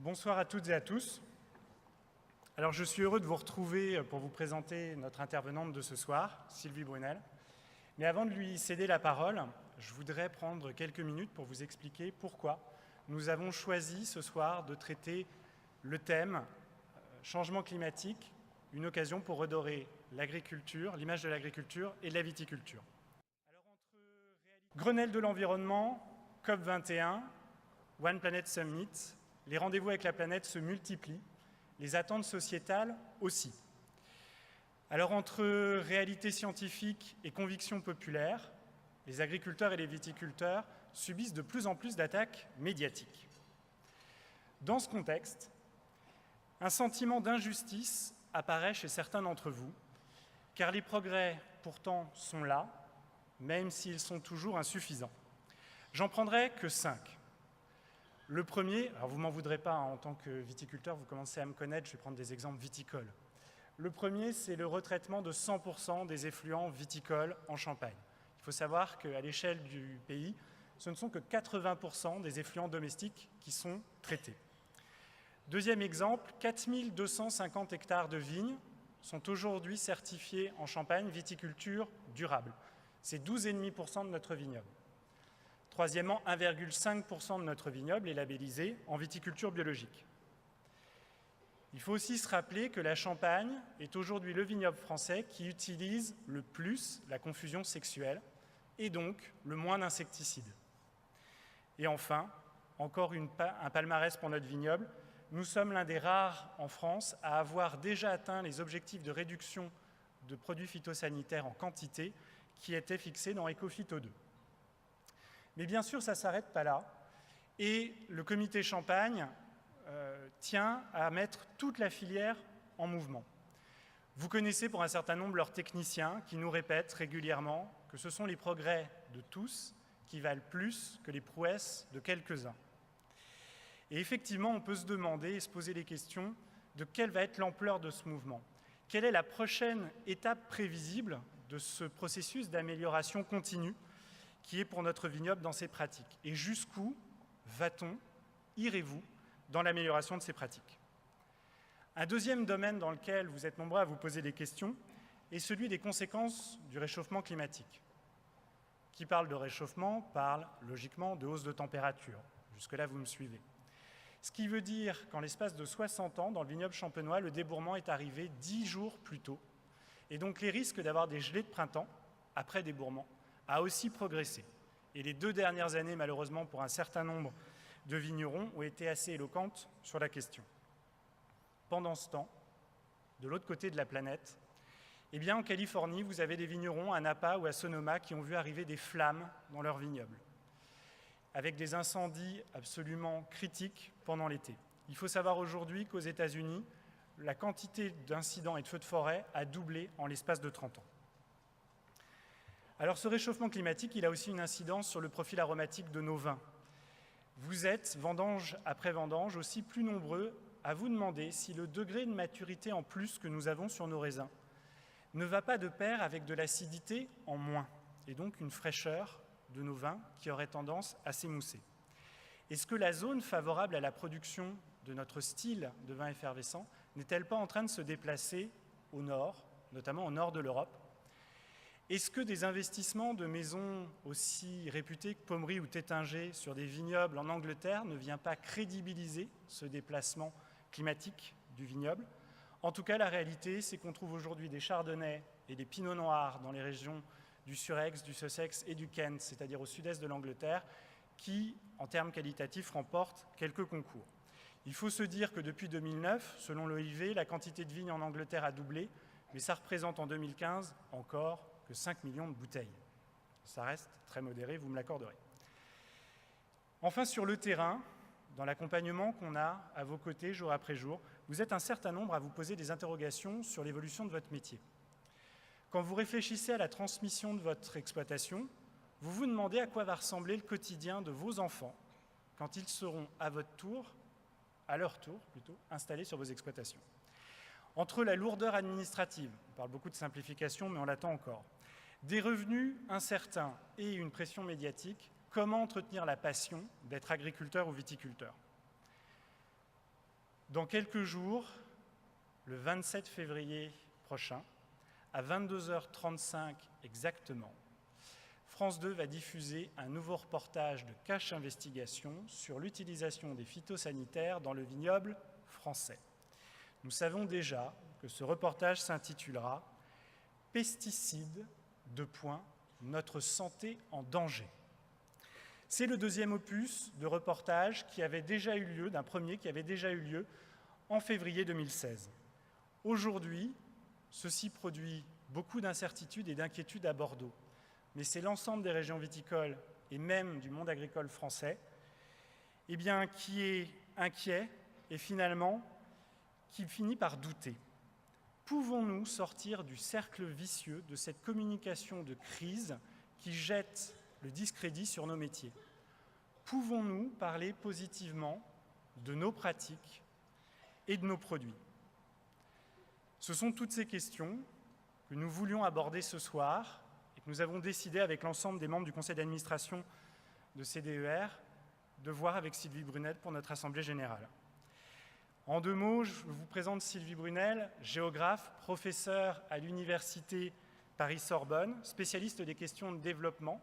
Bonsoir à toutes et à tous. Alors, je suis heureux de vous retrouver pour vous présenter notre intervenante de ce soir, Sylvie Brunel. Mais avant de lui céder la parole, je voudrais prendre quelques minutes pour vous expliquer pourquoi nous avons choisi ce soir de traiter le thème changement climatique, une occasion pour redorer l'agriculture, l'image de l'agriculture et de la viticulture. Alors, entre Grenelle de l'environnement, COP21, One Planet Summit, les rendez-vous avec la planète se multiplient, les attentes sociétales aussi. Alors, entre réalité scientifique et convictions populaires, les agriculteurs et les viticulteurs subissent de plus en plus d'attaques médiatiques. Dans ce contexte, un sentiment d'injustice apparaît chez certains d'entre vous, car les progrès pourtant sont là, même s'ils sont toujours insuffisants. J'en prendrai que 5. Le premier, alors vous ne m'en voudrez pas, en tant que viticulteur, vous commencez à me connaître, je vais prendre des exemples viticoles. Le premier, c'est le retraitement de 100% des effluents viticoles en Champagne. Il faut savoir qu'à l'échelle du pays, ce ne sont que 80% des effluents domestiques qui sont traités. Deuxième exemple, 4250 hectares de vignes sont aujourd'hui certifiés en Champagne viticulture durable. C'est 12,5% de notre vignoble. Troisièmement, 1,5% de notre vignoble est labellisé en viticulture biologique. Il faut aussi se rappeler que la Champagne est aujourd'hui le vignoble français qui utilise le plus la confusion sexuelle et donc le moins d'insecticides. Et enfin, encore un palmarès pour notre vignoble, nous sommes l'un des rares en France à avoir déjà atteint les objectifs de réduction de produits phytosanitaires en quantité qui étaient fixés dans Ecophyto 2. Mais bien sûr, ça ne s'arrête pas là. Et le comité Champagne tient à mettre toute la filière en mouvement. Vous connaissez pour un certain nombre leurs techniciens qui nous répètent régulièrement que ce sont les progrès de tous qui valent plus que les prouesses de quelques-uns. Et effectivement, on peut se demander et se poser les questions de quelle va être l'ampleur de ce mouvement. Quelle est la prochaine étape prévisible de ce processus d'amélioration continue qui est pour notre vignoble dans ses pratiques. Et jusqu'où va-t-on, irez-vous, dans l'amélioration de ces pratiques? Un deuxième domaine dans lequel vous êtes nombreux à vous poser des questions est celui des conséquences du réchauffement climatique. Qui parle de réchauffement parle logiquement de hausse de température. Jusque-là, vous me suivez. Ce qui veut dire qu'en l'espace de 60 ans, dans le vignoble champenois, le débourrement est arrivé 10 jours plus tôt. Et donc les risques d'avoir des gelées de printemps, après débourrement, a aussi progressé. Et les 2 dernières années, malheureusement, pour un certain nombre de vignerons, ont été assez éloquentes sur la question. Pendant ce temps, de l'autre côté de la planète, eh bien, en Californie, vous avez des vignerons à Napa ou à Sonoma qui ont vu arriver des flammes dans leurs vignobles, avec des incendies absolument critiques pendant l'été. Il faut savoir aujourd'hui qu'aux États-Unis, la quantité d'incidents et de feux de forêt a doublé en l'espace de 30 ans. Alors ce réchauffement climatique, il a aussi une incidence sur le profil aromatique de nos vins. Vous êtes, vendange après vendange, aussi plus nombreux à vous demander si le degré de maturité en plus que nous avons sur nos raisins ne va pas de pair avec de l'acidité en moins, et donc une fraîcheur de nos vins qui aurait tendance à s'émousser. Est-ce que la zone favorable à la production de notre style de vin effervescent n'est-elle pas en train de se déplacer au nord, notamment au nord de l'Europe? Est-ce que des investissements de maisons aussi réputées que Pommery ou Tétinger sur des vignobles en Angleterre ne vient pas crédibiliser ce déplacement climatique du vignoble? En tout cas, la réalité, c'est qu'on trouve aujourd'hui des chardonnays et des pinots noirs dans les régions du Surex, du Sussex et du Kent, c'est-à-dire au sud-est de l'Angleterre, qui, en termes qualitatifs, remportent quelques concours. Il faut se dire que depuis 2009, selon l'OIV, la quantité de vignes en Angleterre a doublé, mais ça représente en 2015 encore que 5 millions de bouteilles. Ça reste très modéré, vous me l'accorderez. Enfin, sur le terrain, dans l'accompagnement qu'on a à vos côtés jour après jour, vous êtes un certain nombre à vous poser des interrogations sur l'évolution de votre métier. Quand vous réfléchissez à la transmission de votre exploitation, vous vous demandez à quoi va ressembler le quotidien de vos enfants quand ils seront à leur tour, installés sur vos exploitations. Entre la lourdeur administrative, on parle beaucoup de simplification, mais on l'attend encore, des revenus incertains et une pression médiatique, comment entretenir la passion d'être agriculteur ou viticulteur? Dans quelques jours, le 27 février prochain, à 22h35 exactement, France 2 va diffuser un nouveau reportage de Cache Investigation sur l'utilisation des phytosanitaires dans le vignoble français. Nous savons déjà que ce reportage s'intitulera « Pesticides, notre santé en danger ». C'est le deuxième opus de reportage qui avait déjà eu lieu, d'un premier qui avait déjà eu lieu en février 2016. Aujourd'hui, ceci produit beaucoup d'incertitudes et d'inquiétudes à Bordeaux. Mais c'est l'ensemble des régions viticoles et même du monde agricole français qui est inquiet et finalement qui finit par douter. Pouvons-nous sortir du cercle vicieux de cette communication de crise qui jette le discrédit sur nos métiers? Pouvons-nous parler positivement de nos pratiques et de nos produits? Ce sont toutes ces questions que nous voulions aborder ce soir et que nous avons décidé avec l'ensemble des membres du conseil d'administration de CDER de voir avec Sylvie Brunel pour notre assemblée générale. En deux mots, je vous présente Sylvie Brunel, géographe, professeure à l'université Paris-Sorbonne, spécialiste des questions de développement.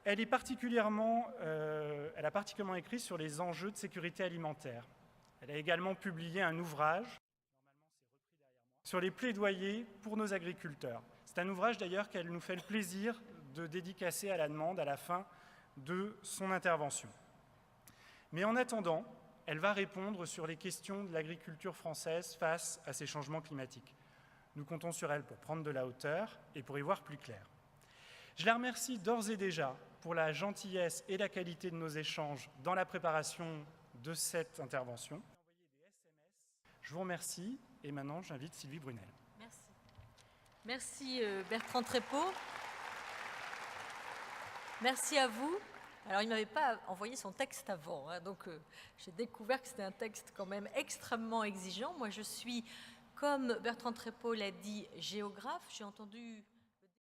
Elle a particulièrement écrit sur les enjeux de sécurité alimentaire. Elle a également publié un ouvrage sur les plaidoyers pour nos agriculteurs. C'est un ouvrage d'ailleurs qu'elle nous fait le plaisir de dédicacer à la demande à la fin de son intervention. Mais en attendant, elle va répondre sur les questions de l'agriculture française face à ces changements climatiques. Nous comptons sur elle pour prendre de la hauteur et pour y voir plus clair. Je la remercie d'ores et déjà pour la gentillesse et la qualité de nos échanges dans la préparation de cette intervention. Je vous remercie et maintenant j'invite Sylvie Brunel. Merci. Merci Bertrand Trépeau. Merci à vous. Alors, il ne m'avait pas envoyé son texte avant, hein, donc j'ai découvert que c'était un texte quand même extrêmement exigeant. Moi, je suis, comme Bertrand Trépeau l'a dit, géographe. J'ai entendu